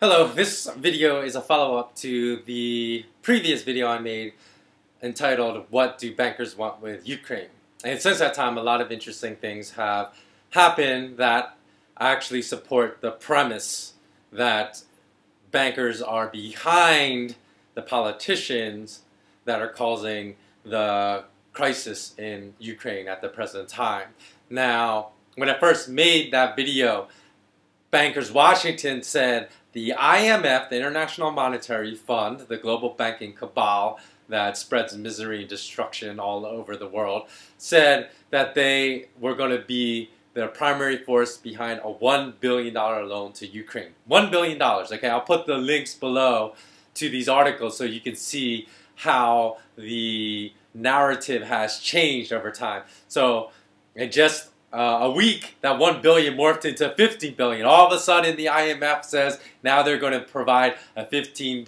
Hello, this video is a follow-up to the previous video I made entitled What Do Bankers Want with Ukraine? And since that time, a lot of interesting things have happened that actually support the premise that bankers are behind the politicians that are causing the crisis in Ukraine at the present time. Now, when I first made that video, Bankers Washington said the IMF, the International Monetary Fund, the global banking cabal that spreads misery and destruction all over the world, said that they were going to be the primary force behind a $1 billion loan to Ukraine. $1 billion, okay? I'll put the links below to these articles so you can see how the narrative has changed over time. So, in just a week, that 1 billion morphed into 15 billion. All of a sudden, the IMF says now they're going to provide a $15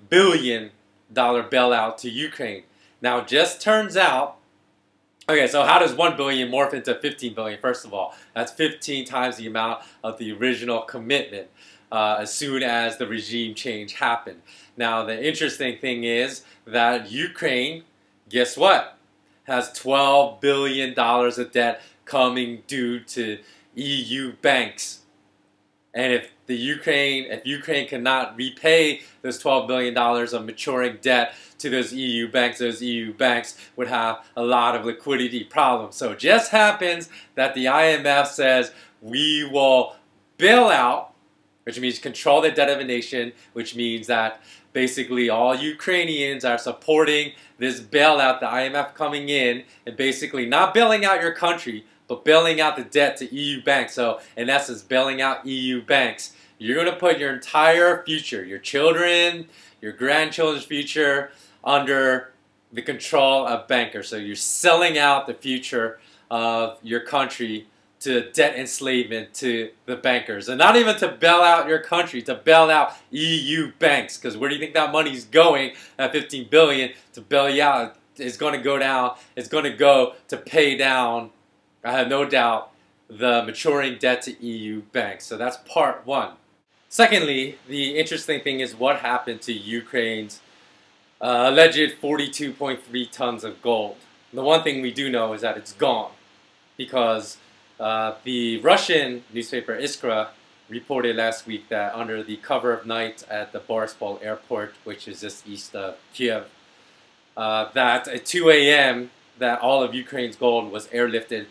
billion bailout to Ukraine. Now, it just turns out, okay, so how does 1 billion morph into 15 billion? First of all, that's 15 times the amount of the original commitment as soon as the regime change happened. Now, the interesting thing is that Ukraine, guess what? Has $12 billion of debt coming due to EU banks. And if Ukraine cannot repay those $12 billion of maturing debt to those EU banks would have a lot of liquidity problems. So it just happens that the IMF says we will bail out, which means control the debt of a nation, which means that basically all Ukrainians are supporting this bailout, the IMF coming in and basically not bailing out your country, but bailing out the debt to EU banks. So in essence, bailing out EU banks. You're going to put your entire future, your children, your grandchildren's future under the control of bankers. So you're selling out the future of your country to debt enslavement to the bankers. And not even to bail out your country, to bail out EU banks. Because where do you think that money's going, that 15 billion to bail you out? It's going to go down, it's going to go to pay down, I have no doubt, the maturing debt to EU banks. So that's part one. Secondly, the interesting thing is what happened to Ukraine's alleged 42.3 tons of gold. The one thing we do know is that it's gone, because the Russian newspaper Iskra reported last week that under the cover of night at the Boryspil airport, which is just east of Kiev, that at 2 a.m. that all of Ukraine's gold was airlifted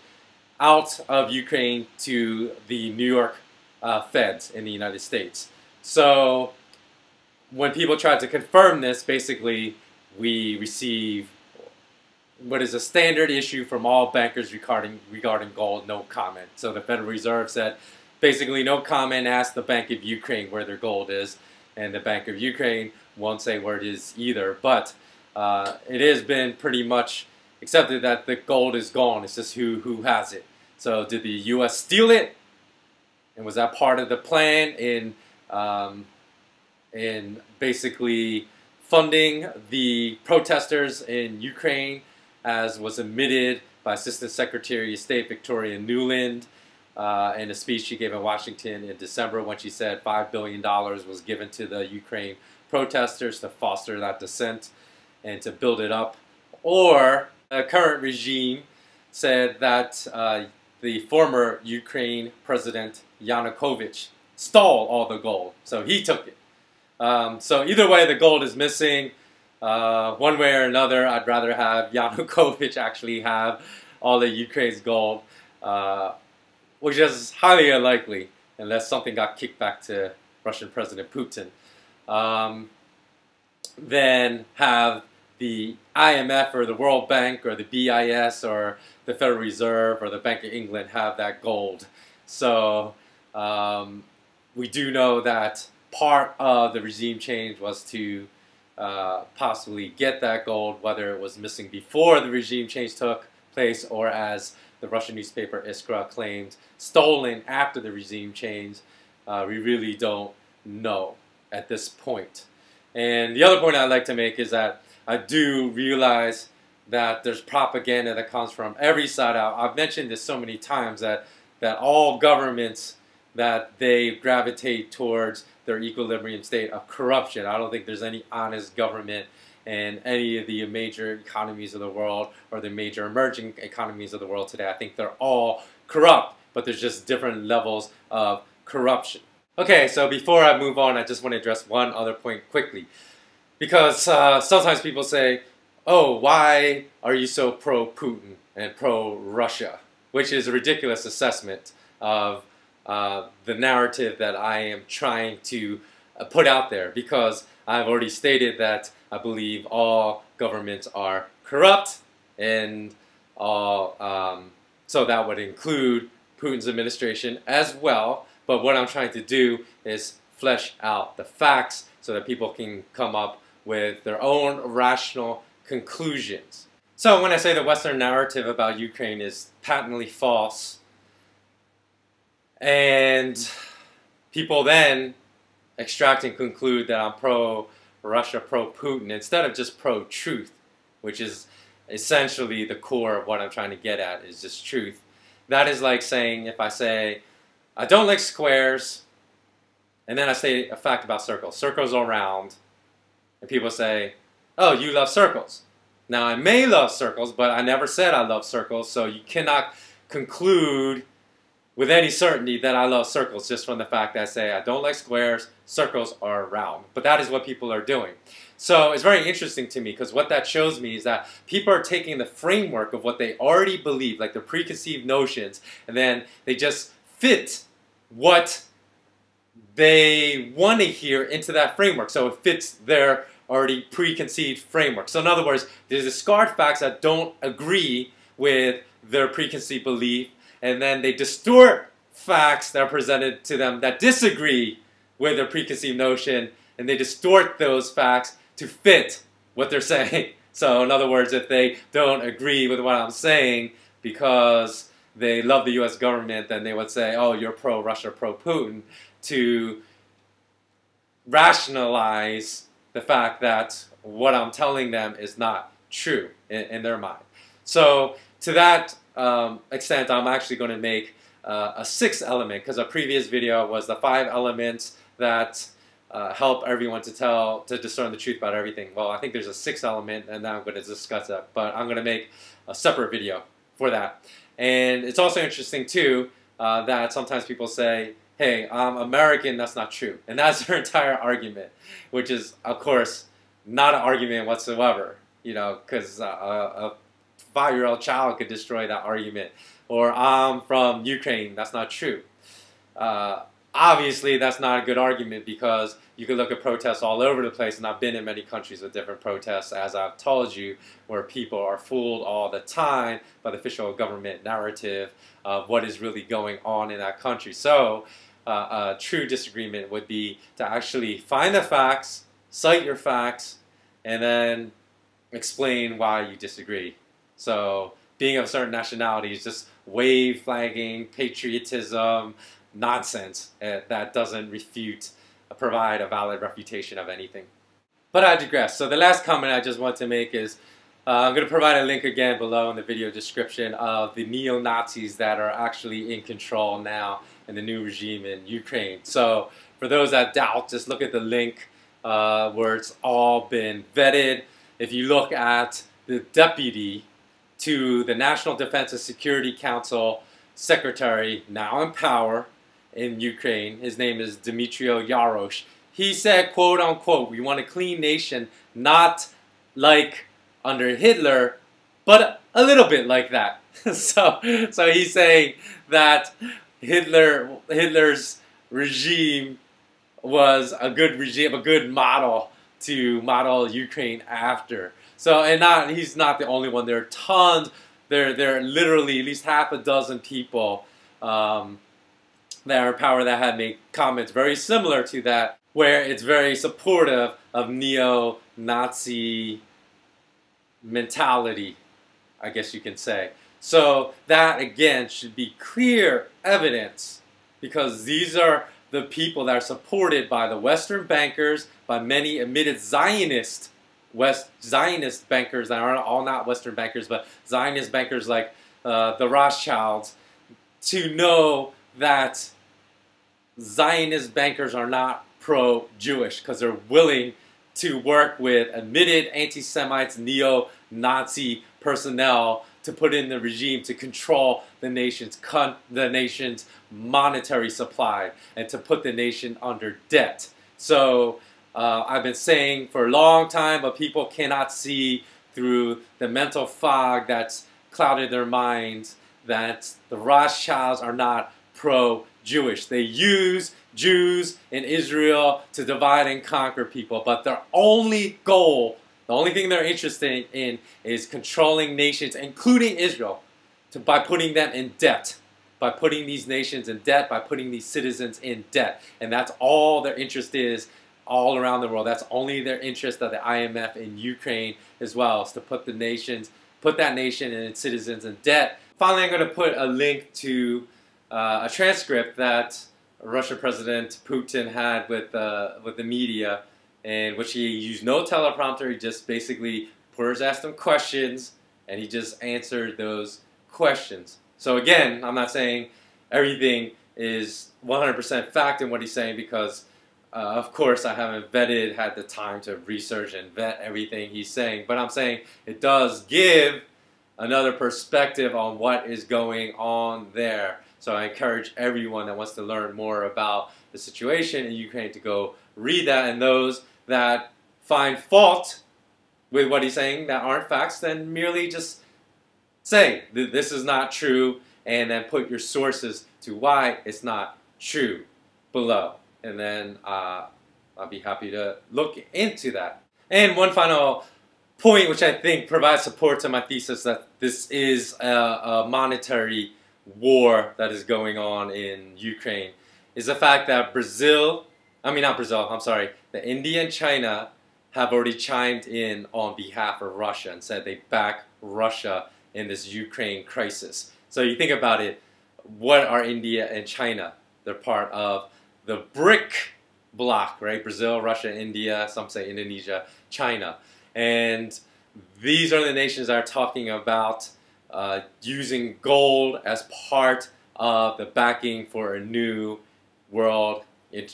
out of Ukraine to the New York feds in the United States. So when people tried to confirm this, basically we receive what is a standard issue from all bankers regarding gold: no comment. So the Federal Reserve said basically no comment, ask the Bank of Ukraine where their gold is, and the Bank of Ukraine won't say where it is either. But it has been pretty much accepted that the gold is gone. It's just who has it. So did the U.S. steal it? And was that part of the plan in basically funding the protesters in Ukraine, as was admitted by Assistant Secretary of State Victoria Nuland in a speech she gave in Washington in December, when she said $5 billion was given to the Ukraine protesters to foster that dissent and to build it up? Or the current regime said that the former Ukraine President Yanukovych stole all the gold, so he took it. So either way, the gold is missing. One way or another, I'd rather have Yanukovych actually have all of Ukraine's gold, which is highly unlikely unless something got kicked back to Russian President Putin. Then have the IMF or the World Bank or the BIS or the Federal Reserve or the Bank of England have that gold. So we do know that part of the regime change was to possibly get that gold, whether it was missing before the regime change took place or, as the Russian newspaper Iskra claimed, stolen after the regime change. We really don't know at this point. And the other point I'd like to make is that I do realize that there's propaganda that comes from every side out. I've mentioned this so many times that all governments that they gravitate towards their equilibrium state of corruption. I don't think there's any honest government in any of the major economies of the world or the major emerging economies of the world today. I think they're all corrupt, but there's just different levels of corruption. Okay, so before I move on, I just want to address one other point quickly. Because sometimes people say, oh, why are you so pro-Putin and pro-Russia? Which is a ridiculous assessment of the narrative that I am trying to put out there. Because I've already stated that I believe all governments are corrupt, and all, so that would include Putin's administration as well. But what I'm trying to do is flesh out the facts so that people can come up with their own rational conclusions. So when I say the Western narrative about Ukraine is patently false, and people then extract and conclude that I'm pro-Russia, pro-Putin, instead of just pro-truth, which is essentially the core of what I'm trying to get at, is just truth. That is like saying, if I say, I don't like squares, and then I say a fact about circles. Circles are round. And people say, oh, you love circles. Now, I may love circles, but I never said I love circles, so you cannot conclude with any certainty that I love circles just from the fact that I say I don't like squares, circles are round. But that is what people are doing. So it's very interesting to me, because what that shows me is that people are taking the framework of what they already believe, like their preconceived notions, and then they just fit what they want to hear into that framework. So it fits their already preconceived framework. So in other words, they discard facts that don't agree with their preconceived belief, and then they distort facts that are presented to them that disagree with their preconceived notion, and they distort those facts to fit what they're saying. So in other words, if they don't agree with what I'm saying because they love the US government, then they would say, oh, you're pro-Russia, pro-Putin, to rationalize the fact that what I'm telling them is not true in their mind. So to that extent, I'm actually going to make a sixth element, because a previous video was the 5 elements that help everyone to discern the truth about everything. Well, I think there's a 6th element, and now I'm going to discuss that. But I'm going to make a separate video for that. And it's also interesting, too, that sometimes people say, hey, I'm American, that's not true. And that's their entire argument, which is, of course, not an argument whatsoever, you know, because a 5-year-old child could destroy that argument. Or I'm from Ukraine, that's not true. Obviously, that's not a good argument, because you can look at protests all over the place, and I've been in many countries with different protests, as I've told you, where people are fooled all the time by the official government narrative of what is really going on in that country. So a true disagreement would be to actually find the facts, cite your facts, and then explain why you disagree. So being of a certain nationality is just wave flagging, patriotism, nonsense that doesn't provide a valid refutation of anything. But I digress. So the last comment I just want to make is I'm going to provide a link again below in the video description of the neo-Nazis that are actually in control now in the new regime in Ukraine. So for those that doubt, just look at the link where it's all been vetted. If you look at the deputy to the National Defense and Security Council secretary, now in power in Ukraine, his name is Dmitry Yarosh. He said, quote unquote, we want a clean nation, not like under Hitler, but a little bit like that. So he's saying that Hitler's regime was a good regime, a good model to model Ukraine after. So, and he's not the only one. There are tons. There are literally at least half a dozen people that are in power that had made comments very similar to that, where it's very supportive of neo-Nazi mentality, I guess you can say. So that, again, should be clear evidence, because these are the people that are supported by the Western bankers, by many admitted Zionist bankers that are all not Western bankers, but Zionist bankers like the Rothschilds, to know that Zionist bankers are not pro-Jewish because they're willing to work with admitted anti-Semites, neo-Nazi personnel to put in the regime to control the nation's monetary supply and to put the nation under debt. So I've been saying for a long time, but people cannot see through the mental fog that's clouded their minds, that the Rothschilds are not pro-Jewish. They use Jews in Israel to divide and conquer people, but their only goal, the only thing they're interested in is controlling nations, including Israel, by putting them in debt, by putting these nations in debt, by putting these citizens in debt. And that's all their interest is all around the world. That's only their interest of the IMF in Ukraine as well, is to put that nation and its citizens in debt. Finally, I'm going to put a link to a transcript that Russian President Putin had with the media, in which he used no teleprompter. He just basically asked him questions, and he just answered those questions. So again, I'm not saying everything is 100% fact in what he's saying, because of course I haven't had the time to research and vet everything he's saying, but I'm saying it does give another perspective on what is going on there. So I encourage everyone that wants to learn more about the situation in Ukraine to go read that, and those that find fault with what he's saying that aren't facts, then merely just say this is not true, and then put your sources to why it's not true below. And then I'll be happy to look into that. And one final point, which I think provides support to my thesis that this is a monetary war that is going on in Ukraine, is the fact that that India and China have already chimed in on behalf of Russia and said they back Russia in this Ukraine crisis. So you think about it, what are India and China? They're part of the BRIC bloc, right? Brazil, Russia, India, some say Indonesia, China. And these are the nations that are talking about using gold as part of the backing for a new world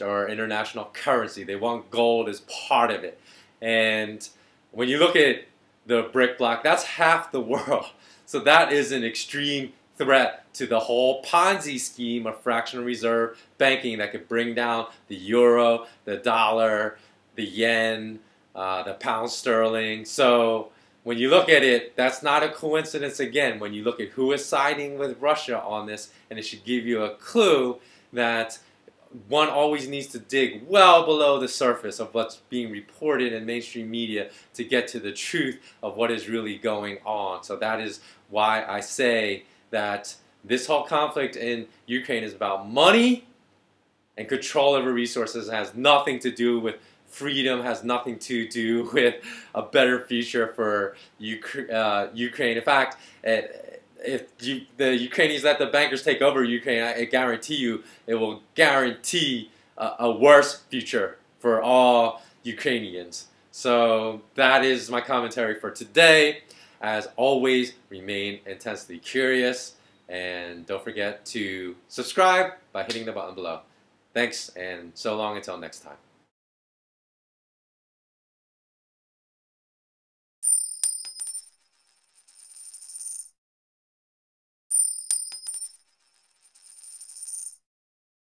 or international currency. They want gold as part of it. And when you look at the BRIC bloc, that's half the world. So that is an extreme threat to the whole Ponzi scheme of fractional reserve banking that could bring down the euro, the dollar, the yen, the pound sterling. So when you look at it, that's not a coincidence again when you look at who is siding with Russia on this, and it should give you a clue that one always needs to dig well below the surface of what's being reported in mainstream media to get to the truth of what is really going on. So that is why I say that this whole conflict in Ukraine is about money and control over resources. It has nothing to do with freedom, has nothing to do with a better future for Ukraine. In fact, if the Ukrainians let the bankers take over Ukraine, I guarantee you it will guarantee a worse future for all Ukrainians. So that is my commentary for today. As always, remain intensely curious, and don't forget to subscribe by hitting the button below. Thanks, and so long until next time.